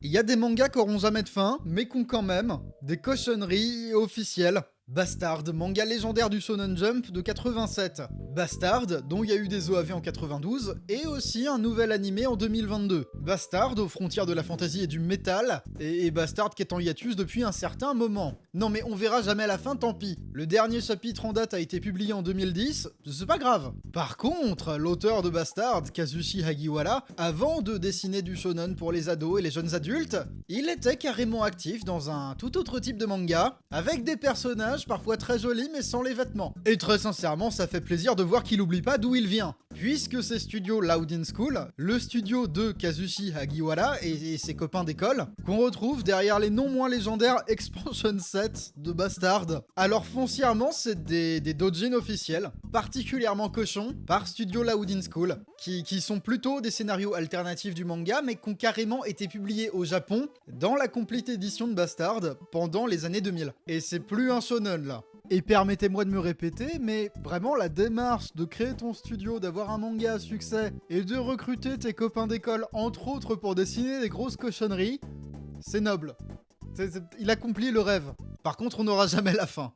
Il y a des mangas qui auront jamais de fin, mais qui ont quand même des cochonneries officielles. Bastard, manga légendaire du Shonen Jump de 87. Bastard, dont il y a eu des OAV en 92, et aussi un nouvel animé en 2022. Bastard, aux frontières de la fantasy et du métal, et Bastard qui est en hiatus depuis un certain moment. Non mais on verra jamais la fin, tant pis. Le dernier chapitre en date a été publié en 2010, c'est pas grave. Par contre, l'auteur de Bastard, Kazushi Hagiwara, avant de dessiner du shonen pour les ados et les jeunes adultes, il était carrément actif dans un tout autre type de manga, avec des personnages parfois très jolis mais sans les vêtements. Et très sincèrement, ça fait plaisir de voir qu'il oublie pas d'où il vient. Puisque c'est Studio Loud in School, le studio de Kazushi Hagiwara et ses copains d'école, qu'on retrouve derrière les non moins légendaires Expansion 7 de Bastard. Alors foncièrement, c'est des doujins officiels, particulièrement cochons, par Studio Loud in School, qui sont plutôt des scénarios alternatifs du manga, mais qui ont carrément été publiés au Japon dans la complete édition de Bastard pendant les années 2000. Et c'est plus un shonen là. Et permettez-moi de me répéter, mais vraiment la démarche de créer ton studio, d'avoir un manga à succès et de recruter tes copains d'école, entre autres pour dessiner des grosses cochonneries, c'est noble. Il accomplit le rêve. Par contre, on n'aura jamais la fin.